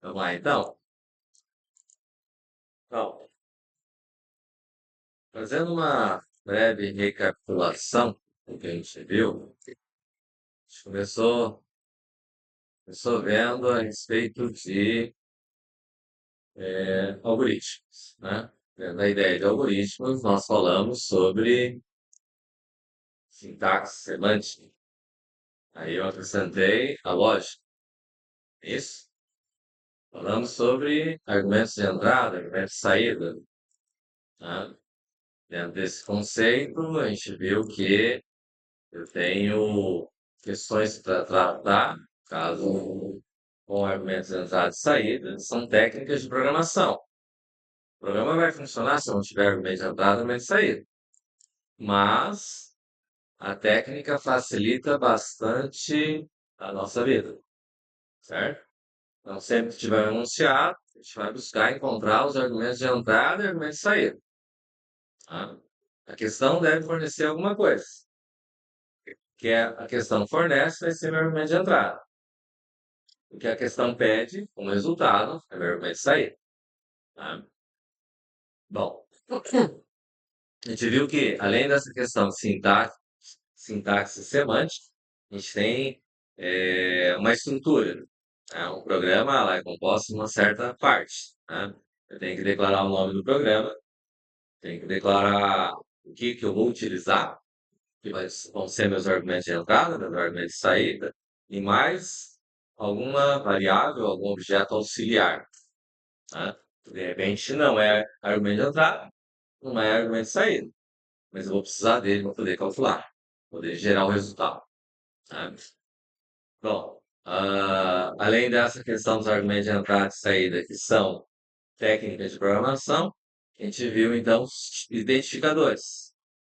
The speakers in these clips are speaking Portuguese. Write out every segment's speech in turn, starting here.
Vamos lá, então. Então, fazendo uma breve recapitulação do que a gente viu, a gente começou vendo a respeito de algoritmos, né? Vendo a ideia de algoritmos, nós falamos sobre sintaxe semântica. Aí eu acrescentei a lógica. Isso? Falamos sobre argumentos de entrada, argumentos de saída, né? Dentro desse conceito, a gente viu que eu tenho questões para tratar, caso com argumentos de entrada e saída, são técnicas de programação. O programa vai funcionar se não tiver argumento de entrada e argumento de saída. Mas a técnica facilita bastante a nossa vida, certo? Então, sempre que tiver um enunciado, a gente vai buscar encontrar os argumentos de entrada e argumentos de saída. Tá? A questão deve fornecer alguma coisa, que é a questão fornece vai ser meu argumento de entrada. O que a questão pede, como resultado, é meu argumento de saída. Tá? Bom, a gente viu que, além dessa questão de sintaxe semântica, a gente tem uma estrutura. Né? Um programa ela é composto de uma certa parte. Né? Eu tenho que declarar o nome do programa, tenho que declarar o que eu vou utilizar, vão ser meus argumentos de entrada, meus argumentos de saída, e mais alguma variável, algum objeto auxiliar. Né? De repente, não é argumento de entrada, não é argumento de saída, mas eu vou precisar dele para poder calcular, poder gerar o resultado. Né? Bom, além dessa questão dos argumentos de entrada e saída, que são técnicas de programação, a gente viu então os identificadores.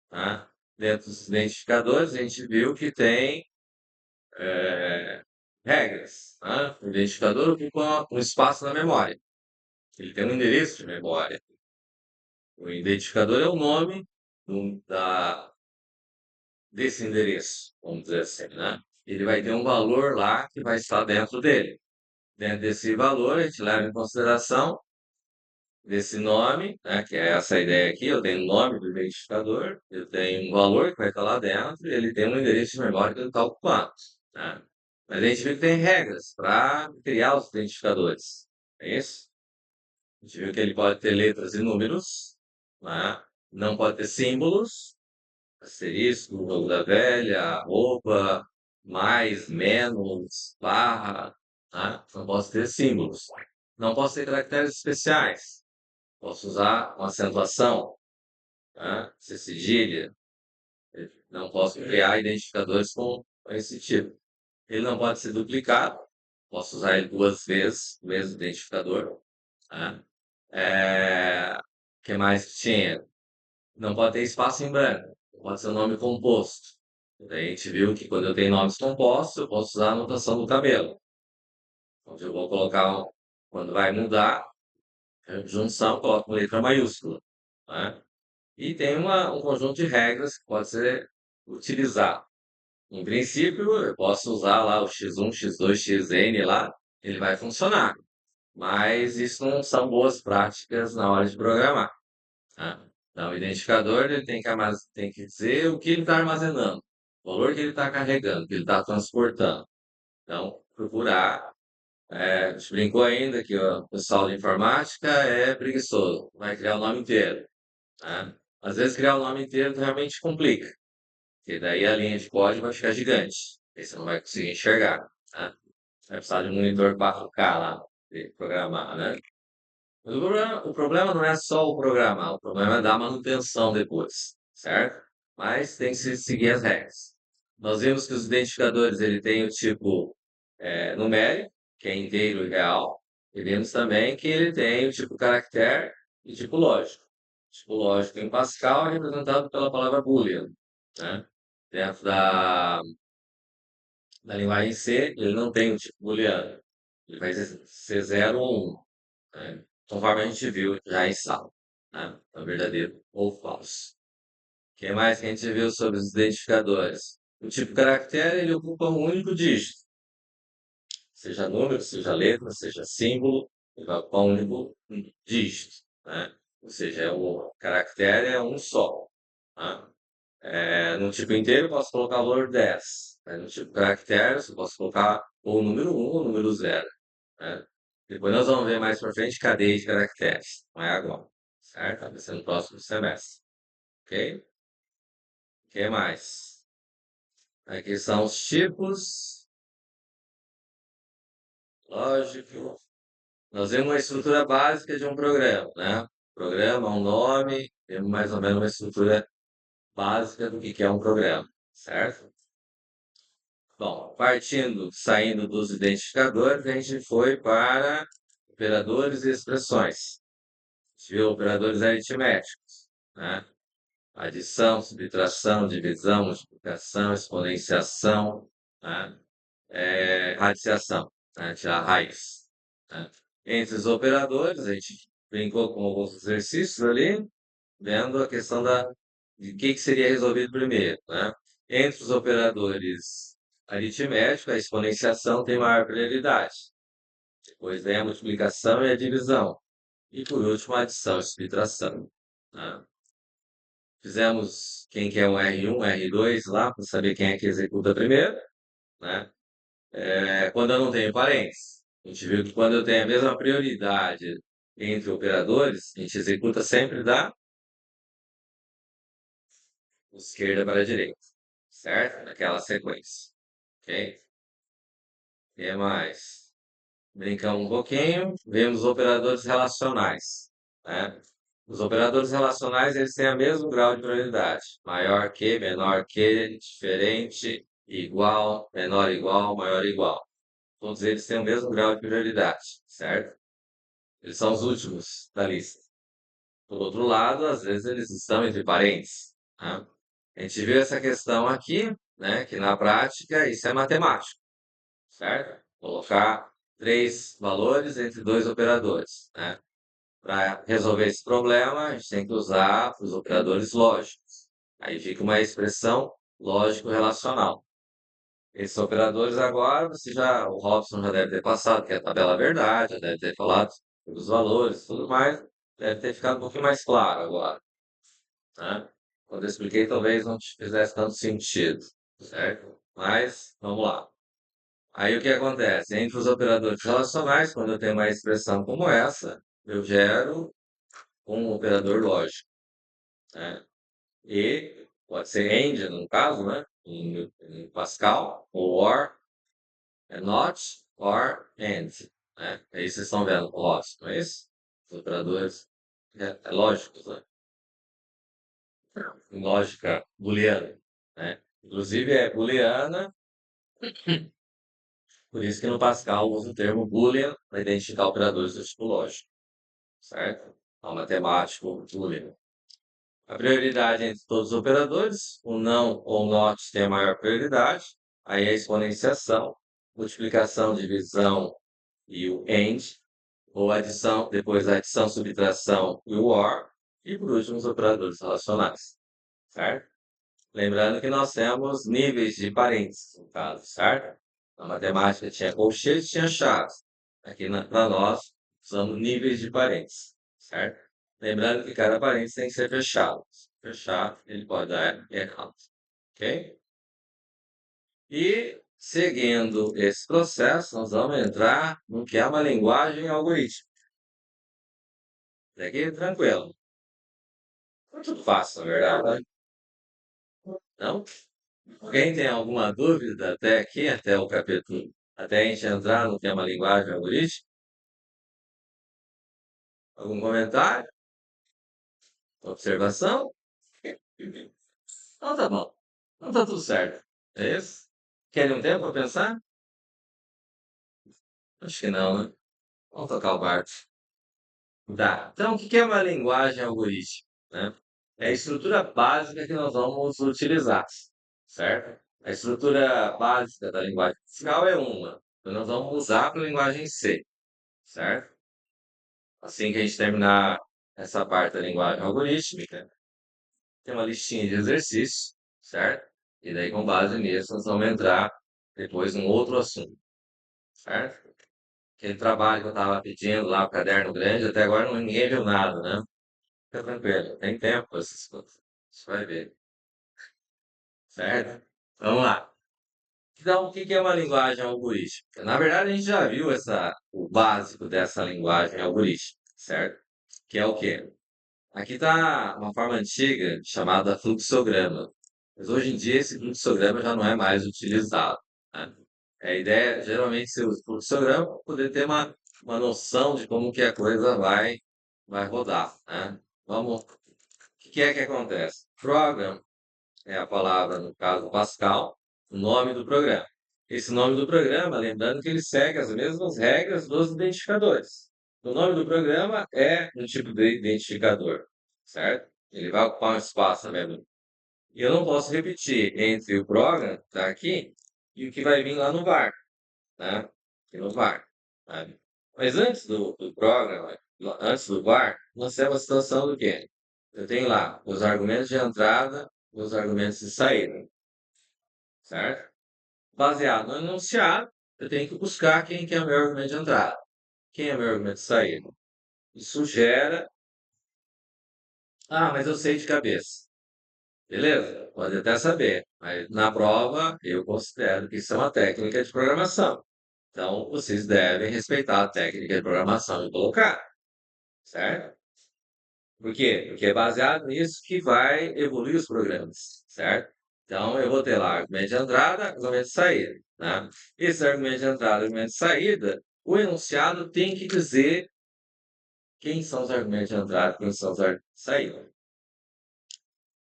Tá? Dentro dos identificadores, a gente viu que tem regras. Tá? O identificador ocupa um espaço na memória. Ele tem um endereço de memória. O identificador é o nome desse endereço, vamos dizer assim, né? Ele vai ter um valor lá que vai estar dentro dele. Dentro desse valor, a gente leva em consideração desse nome, né, que é essa ideia aqui, eu tenho o nome do identificador, eu tenho um valor que vai estar lá dentro, e ele tem um endereço de memória que ele está ocupando. Né? Mas a gente viu que tem regras para criar os identificadores. É isso? A gente viu que ele pode ter letras e números, né? Não pode ter símbolos, asterisco, jogo da velha, arroba, mais, menos, barra, né? Não posso ter símbolos. Não posso ter caracteres especiais. Posso usar uma acentuação, né? Ser cedilha. Não posso criar identificadores com esse tipo. Ele não pode ser duplicado. Posso usar ele duas vezes, o mesmo identificador. Né? O que mais que tinha? Não pode ter espaço em branco. Pode ser um nome composto. Daí a gente viu que quando eu tenho nomes compostos, eu posso usar a notação do tabela. Onde eu vou colocar, quando vai mudar, a junção, coloco uma letra maiúscula. Né? E tem um conjunto de regras que pode ser utilizado. Em princípio, eu posso usar lá o x1, x2, xn lá, ele vai funcionar. Mas isso não são boas práticas na hora de programar. Tá? Então, o identificador ele tem que dizer o que ele está armazenando, o valor que ele está carregando, que ele está transportando. Então, procurar. A gente brincou ainda que o pessoal de informática é preguiçoso, vai criar o nome inteiro. Né? Às vezes, criar o nome inteiro realmente complica, porque daí a linha de código vai ficar gigante, aí você não vai conseguir enxergar. Né? Vai precisar de um monitor 4K lá, de programar, né? Mas o problema não é só o programar, o problema é dar manutenção depois, certo? Mas tem que se seguir as regras. Nós vimos que os identificadores ele tem o tipo numérico, que é inteiro e real, e vimos também que ele tem o tipo caractere e tipo lógico. Tipo lógico em Pascal é representado pela palavra boolean, né? Dentro da linguagem C, ele não tem o tipo booleano. Ele vai ser 0 ou 1, né? Conforme a gente viu já em sala, né? É verdadeiro ou falso. O que mais que a gente viu sobre os identificadores? O tipo caractere ele ocupa um único dígito. seja número, seja letra, seja símbolo, ele vai ocupar um único dígito, né? Ou seja, o caractere é um só, tá? No tipo inteiro, eu posso colocar o valor 10. Né? No tipo caractere, eu posso colocar ou o número 1 ou o número 0. Né? Depois nós vamos ver mais para frente cadeia de caracteres. Não é agora, certo? Vai ser no próximo semestre. Ok? O que mais? Aqui são os tipos. Lógico. Nós vemos uma estrutura básica de um programa, né? Programa, um nome, temos mais ou menos uma estrutura básica do que é um programa, certo? Bom, saindo dos identificadores, a gente foi para operadores e expressões. A gente viu operadores aritméticos, né? Adição, subtração, divisão, multiplicação, exponenciação, né? Radiciação, né? Tirar a raiz, né? Entre os operadores, a gente brincou com alguns exercícios ali, vendo a questão de que seria resolvido primeiro, né? Entre os operadores aritméticos, a exponenciação tem maior prioridade. Depois vem a multiplicação e a divisão. E por último, a adição e subtração, né? Fizemos quem quer um R1, R2 lá, para saber quem é que executa primeiro, né? Quando eu não tenho parênteses. A gente viu que quando eu tenho a mesma prioridade entre operadores, a gente executa sempre da esquerda para a direita, certo? Naquela sequência, ok? O que mais? Brincamos um pouquinho, vemos operadores relacionais, né? Os operadores relacionais, eles têm o mesmo grau de prioridade. Maior que, menor que, diferente, igual, menor igual, maior igual. Todos eles têm o mesmo grau de prioridade, certo? Eles são os últimos da lista. Por outro lado, às vezes eles estão entre parênteses, né? A gente viu essa questão aqui, né? Que na prática isso é matemático, certo? Colocar três valores entre dois operadores, né? Para resolver esse problema, a gente tem que usar os operadores lógicos. Aí fica uma expressão lógico-relacional. Esses operadores agora, o Robson já deve ter passado, que é a tabela verdade, já deve ter falado os valores e tudo mais, deve ter ficado um pouquinho mais claro agora, né? Quando eu expliquei, talvez não te fizesse tanto sentido, certo? Mas, vamos lá. Aí o que acontece? Entre os operadores relacionais, quando eu tenho uma expressão como essa, eu gero um operador lógico, né? E pode ser AND, no caso, né? Em Pascal, ou OR, not, or, and, né? Aí vocês estão vendo o loss, não é isso? Os operadores lógicos, né? Em lógica booleana, né? Inclusive é booleana, por isso que no Pascal usa o termo boolean para identificar operadores do tipo lógico, certo? Então, matemático booleano. A prioridade entre todos os operadores, o não ou not tem a maior prioridade, aí a exponenciação, multiplicação, divisão e o AND, ou adição, depois a adição, subtração e o OR, e por último os operadores relacionais, certo? Lembrando que nós temos níveis de parênteses, no caso, certo? Na matemática tinha colchetes e tinha chaves. Aqui para nós, usamos níveis de parênteses, certo? Lembrando que cada parênteses tem que ser fechado. Se fechar, ele pode dar errado, ok? E, seguindo esse processo, nós vamos entrar no que é uma linguagem algorítmica. Daqui, tranquilo. É tudo fácil, na verdade, né? Não? Alguém tem alguma dúvida até aqui, até o capítulo, até a gente entrar no tema linguagem algorítmica? Algum comentário? Observação? Então tá bom. Então tá tudo certo. É isso? Querem um tempo para pensar? Acho que não, né? Vamos tocar o barco. Tá. Então, o que é uma linguagem algorítmica, né? É a estrutura básica que nós vamos utilizar, certo? A estrutura básica da linguagem fiscal é uma. Então, nós vamos usar para a linguagem C, certo? Assim que a gente terminar essa parte da linguagem algorítmica, tem uma listinha de exercícios, certo? E daí, com base nisso, nós vamos entrar depois num outro assunto. certo? Aquele trabalho que eu estava pedindo lá, o caderno grande, até agora ninguém viu nada, né? Fica tranquilo, tem tempo para essas coisas. Você vai ver, certo? Vamos lá. Então, o que que é uma linguagem algorítmica? Na verdade, a gente já viu o básico dessa linguagem algorítmica, certo? Que é o quê? Aqui está uma forma antiga chamada fluxograma. Mas hoje em dia esse fluxograma já não é mais utilizado, né? A ideia, geralmente, se usa fluxograma para poder ter uma noção de como que a coisa vai rodar, né? Vamos, o que é que acontece? Program é a palavra, no caso Pascal, o nome do programa. Esse nome do programa, lembrando que ele segue as mesmas regras dos identificadores. O nome do programa é um tipo de identificador, certo? Ele vai ocupar um espaço na memória. E eu não posso repetir entre o program, que está aqui, e o que vai vir lá no var, né? Aqui no var. Né? Mas antes do programa, antes do var, nós temos a situação do quê? Eu tenho lá os argumentos de entrada, os argumentos de saída, certo? Baseado no enunciado, eu tenho que buscar quem que é o meu argumento de entrada, quem é o meu argumento de saída. Isso gera. Ah, mas eu sei de cabeça. Beleza? Pode até saber, mas na prova eu considero que isso é uma técnica de programação. Então, vocês devem respeitar a técnica de programação e colocar, certo? Por quê? Porque é baseado nisso que vai evoluir os programas, certo? Então, eu vou ter lá argumento de entrada, argumento de saída, né? Esse argumento de entrada, argumento de saída, o enunciado tem que dizer quem são os argumentos de entrada, quem são os argumentos de saída.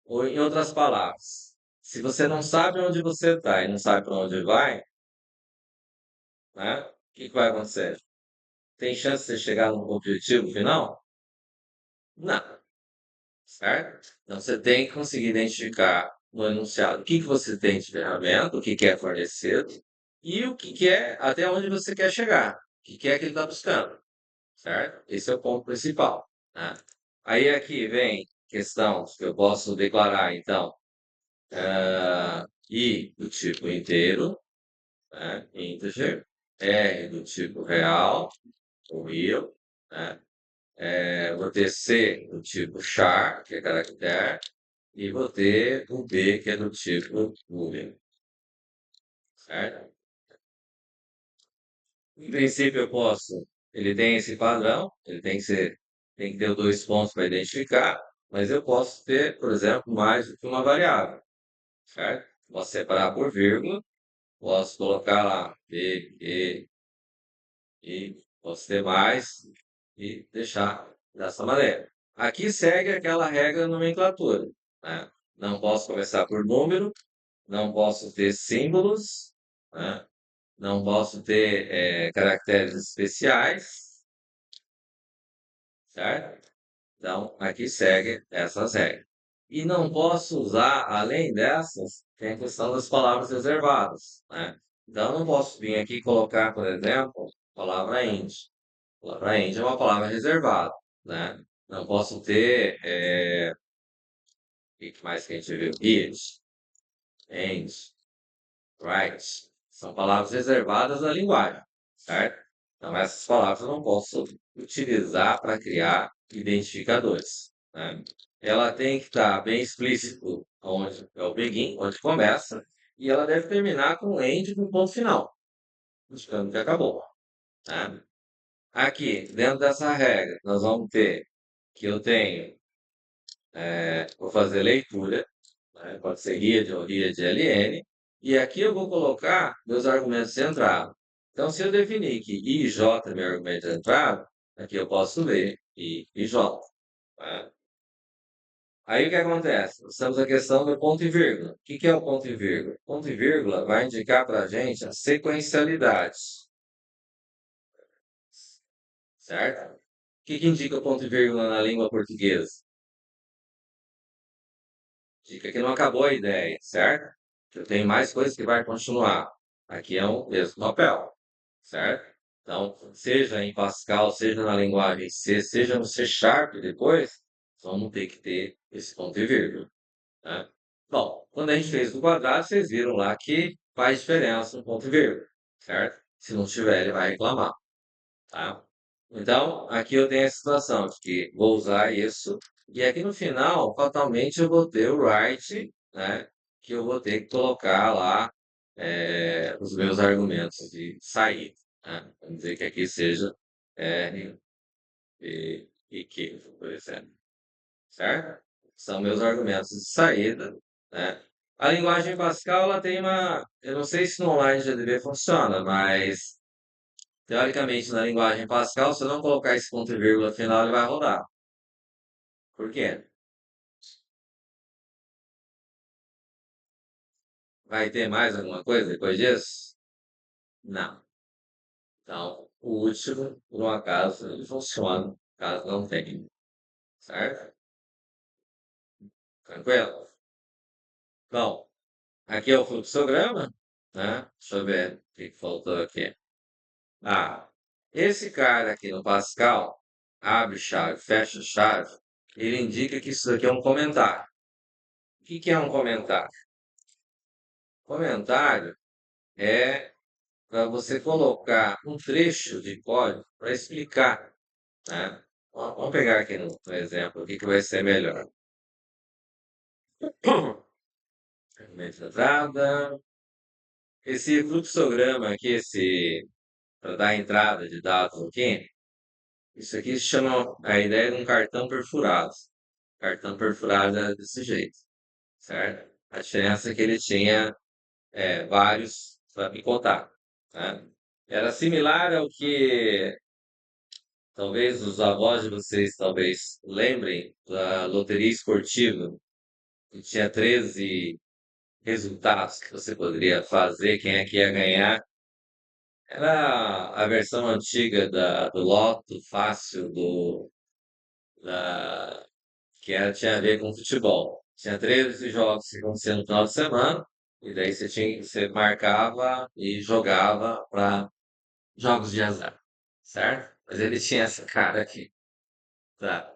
Ou, em outras palavras, se você não sabe onde você está e não sabe para onde vai, né? O que que vai acontecer? Tem chance de você chegar no objetivo final? Não, certo? Então você tem que conseguir identificar no enunciado o que que você tem de ferramenta, o que que é fornecido e o que que é até onde você quer chegar, o que é que ele está buscando, certo? Esse é o ponto principal, né? Aí aqui vem questão que eu posso declarar, então, i do tipo inteiro, né? Integer, r do tipo real, ou real, né? Vou ter C do tipo char, que é caractere, e vou ter o B, que é do tipo boolean, certo? Em princípio, eu posso. Ele tem esse padrão, ele tem que ter os dois pontos para identificar, mas eu posso ter, por exemplo, mais do que uma variável, certo? Posso separar por vírgula, posso colocar lá B, e posso ter mais e deixar dessa maneira. Aqui segue aquela regra da nomenclatura, né? Não posso começar por número, não posso ter símbolos, né? Não posso ter caracteres especiais, certo? Então, aqui segue essas regras. E não posso usar, além dessas, tem a questão das palavras reservadas, né? Então, eu não posso vir aqui e colocar, por exemplo, palavra int. Palavra int é uma palavra reservada, né? Não posso ter, o que mais que a gente viu? It, and, right. São palavras reservadas na linguagem, certo? Então, essas palavras eu não posso utilizar para criar identificadores, né? Ela tem que estar bem explícito onde é o begin, onde começa, e ela deve terminar com end com ponto final, indicando que acabou, né? Aqui, dentro dessa regra, nós vamos ter que eu tenho, vou fazer leitura, né? Pode ser read ou read LN, e aqui eu vou colocar meus argumentos de entrada. Então, se eu definir que I e J é meu argumento de entrada, aqui eu posso ler I e J, né? Aí o que acontece? Nós temos a questão do ponto e vírgula. O que que é o ponto e vírgula? Ponto e vírgula vai indicar para a gente a sequencialidade, certo? O que que indica o ponto e vírgula na língua portuguesa? Indica que não acabou a ideia, certo? Que eu tenho mais coisas que vai continuar. Aqui é o mesmo papel, certo? Então, seja em Pascal, seja na linguagem C, seja no C Sharp depois, vamos ter que ter esse ponto e vírgula, né? Bom, quando a gente fez o quadrado, vocês viram lá que faz diferença um ponto e vírgula, certo? Se não tiver, ele vai reclamar, tá? Então, aqui eu tenho a situação de que vou usar isso, e aqui no final, fatalmente, eu vou ter o right, né? Que eu vou ter que colocar lá os meus argumentos de saída, né? Vamos dizer que aqui seja R e Q, por exemplo, certo? São meus argumentos de saída, né? A linguagem Pascal, ela tem uma... Eu não sei se no online GDB funciona, mas teoricamente, na linguagem Pascal, se eu não colocar esse ponto e vírgula final, ele vai rodar. Por quê? Vai ter mais alguma coisa depois disso? Não. Então, o último, por um acaso, ele funciona, caso não tenha. Certo? Tranquilo? Bom, aqui é o fluxograma, né? Deixa eu ver o que faltou aqui. Ah, esse cara aqui no Pascal, abre chave, fecha chave, ele indica que isso aqui é um comentário. O que que é um comentário? Comentário é para você colocar um trecho de código para explicar, né? Vamos pegar aqui no exemplo, o que que vai ser melhor. Entrada. Esse fluxograma aqui, para dar entrada de dados aqui, isso aqui se chama a ideia de um cartão perfurado. Cartão perfurado é desse jeito, certo? A diferença é que ele tinha vários para picotar, né? Era similar ao que talvez os avós de vocês talvez lembrem da loteria esportiva, que tinha 13 resultados que você poderia fazer, quem é que ia ganhar. Era a versão antiga do Loto Fácil, que tinha a ver com futebol. Tinha 13 jogos que aconteciam no final de semana, e daí você marcava e jogava para jogos de azar, certo? Mas ele tinha essa cara aqui, tá?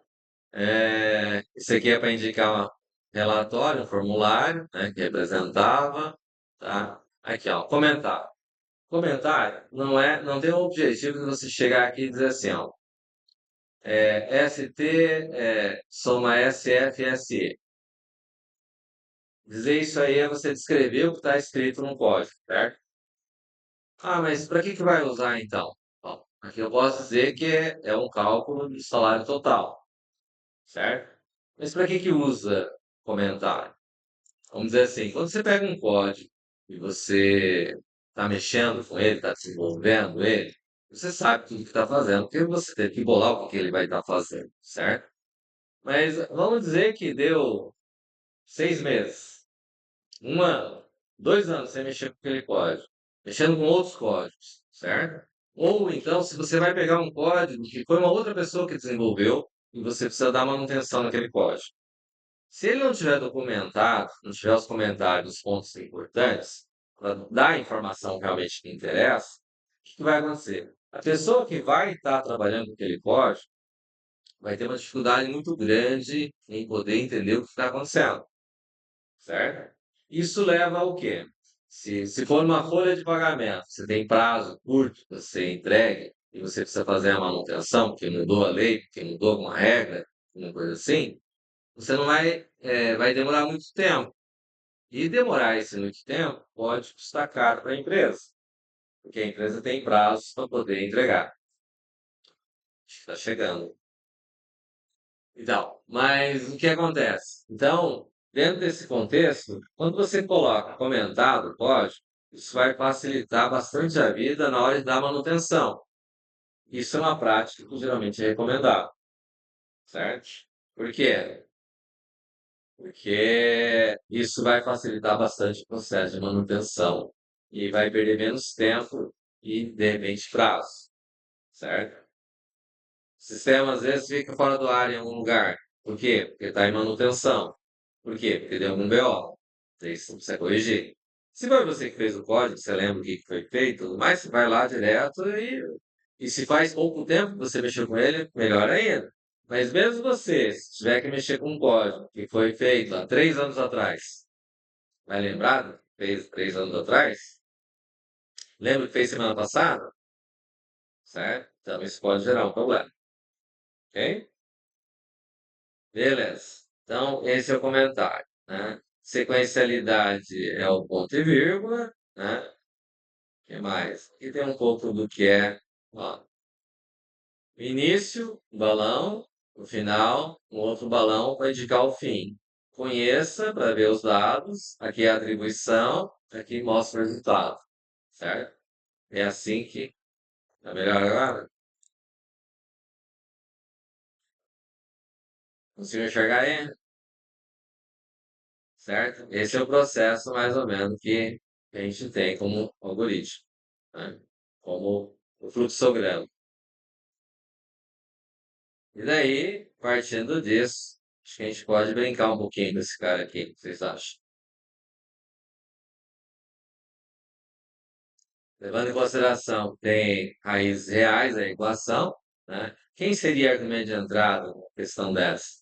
Isso aqui é para indicar um relatório, um formulário, né, que representava, tá? Aqui, ó, comentário. Comentário não tem o objetivo de você chegar aqui e dizer assim, ó, ST, soma SF, SE. Dizer isso aí é você descrever o que está escrito no código, certo? Ah, mas para que vai usar então? Bom, aqui eu posso dizer que é um cálculo do salário total, certo? Mas para que usa comentário? Vamos dizer assim, quando você pega um código e você está mexendo com ele, está desenvolvendo ele, você sabe tudo que está fazendo, porque você teve que bolar o que ele vai estar fazendo, certo? Mas vamos dizer que deu 6 meses, um ano, 2 anos sem mexer com aquele código, mexendo com outros códigos, certo? Ou então, se você vai pegar um código que foi uma outra pessoa que desenvolveu e você precisa dar manutenção naquele código. Se ele não tiver documentado, não tiver os comentários, os pontos importantes, para dar a informação realmente que interessa, o que vai acontecer? A pessoa que vai estar trabalhando com aquele código vai ter uma dificuldade muito grande em poder entender o que está acontecendo, certo? Isso leva ao quê? Se for uma folha de pagamento, você tem prazo curto para você entregue e você precisa fazer a manutenção, porque mudou a lei, porque mudou alguma regra, alguma coisa assim, você não vai demorar muito tempo. E demorar esse muito tempo pode custar caro para a empresa, porque a empresa tem prazos para poder entregar. Está chegando. Então, mas o que acontece? Então, dentro desse contexto, quando você coloca comentado o código, isso vai facilitar bastante a vida na hora de dar manutenção. Isso é uma prática que geralmente é recomendada, certo? Por quê? Porque isso vai facilitar bastante o processo de manutenção e vai perder menos tempo e, de repente, prazo, certo? O sistema às vezes fica fora do ar em algum lugar. Por quê? Porque está em manutenção. Por quê? Porque deu algum BO. Daí você precisa corrigir. Se foi você que fez o código, você lembra o que foi feito, tudo mais, você vai lá direto e se faz pouco tempo que você mexeu com ele, melhor ainda. Mas mesmo você, se tiver que mexer com um código que foi feito há 3 anos atrás, vai lembrar? Fez 3 anos atrás? Lembra que fez semana passada? Certo? Então isso pode gerar um problema. Ok? Beleza. Então, esse é o comentário, né? Sequencialidade é o ponto e vírgula, né? O que mais? Aqui tem um pouco do que é, ó, o início, um balão, o final, um outro balão para indicar o fim. Conheça para ver os dados, aqui é a atribuição, aqui mostra o resultado, certo? É assim que tá melhor agora? Conseguiu enxergar aí? Certo? Esse é o processo, mais ou menos, que a gente tem como algoritmo, né? Como o fluxograma. E daí, partindo disso, acho que a gente pode brincar um pouquinho com esse cara aqui. O que vocês acham? Levando em consideração que tem raízes reais da equação, né? Quem seria argumento de entrada numa questão dessa?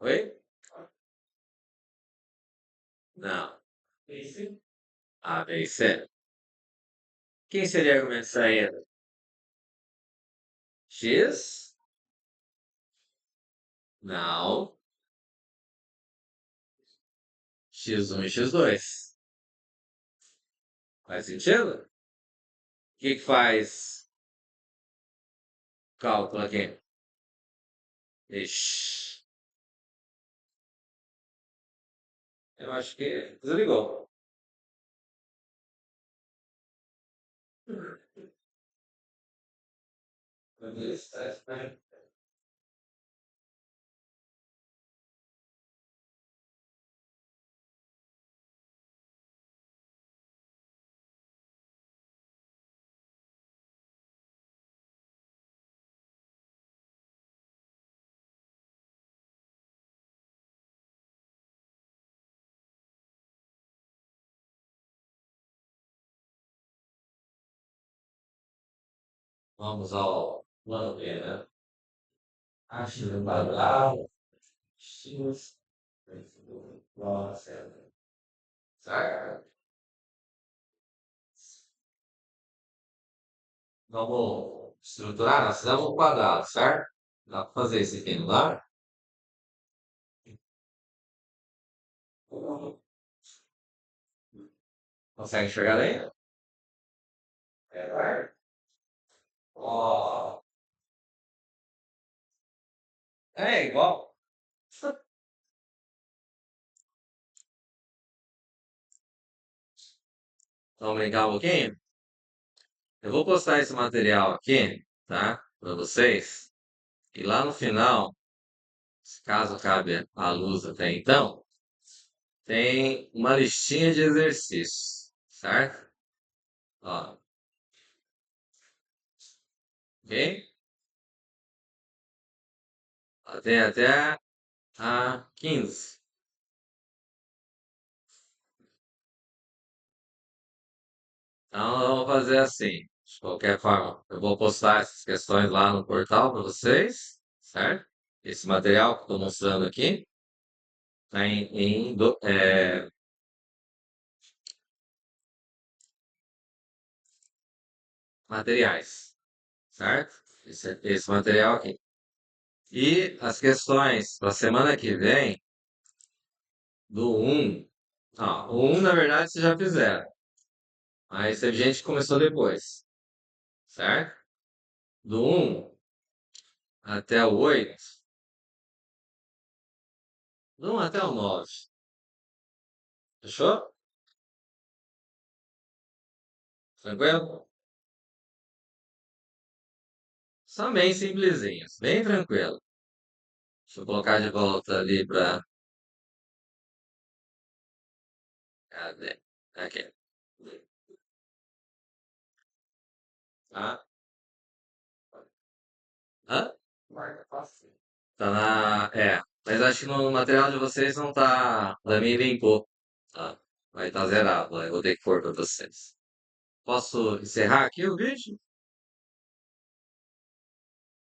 Oi? Não. A, B e C. Quem seria argumento de saída? X? Não. X1 e X2. Faz sentido? O que faz cálculo aqui? Ixi, eu acho que desligou. Vamos ao plano B, né? Acho que quadrado, X, nossa, certo? Vamos estruturar, nós fizemos um quadrado, certo? Dá para fazer esse aqui, não dá? Consegue enxergar aí? É, ó, é igual. Vamos brincar um pouquinho? Eu vou postar esse material aqui, tá? Para vocês. E lá no final, se caso cabe a luz até então, tem uma listinha de exercícios, certo? Ó, ok? Ó, tem até a 15. Então, eu vou fazer assim. De qualquer forma, eu vou postar essas questões lá no portal para vocês, certo? Esse material que eu estou mostrando aqui está em materiais, certo? Esse material aqui. E as questões da semana que vem, do um, o um na verdade vocês já fizeram, mas teve gente que começou depois, certo? Do um até o 8, do 1 até o 9, fechou? Tranquilo? São bem simplesinhos, bem tranquilo. Deixa eu colocar de volta ali para. Cadê? Aqui. Tá? Hã? Tá na. É. Mas acho que no material de vocês não tá. Pra mim limpou. Tá? Vai estar zerado. Eu vou ter que pôr para vocês. Posso encerrar aqui o vídeo?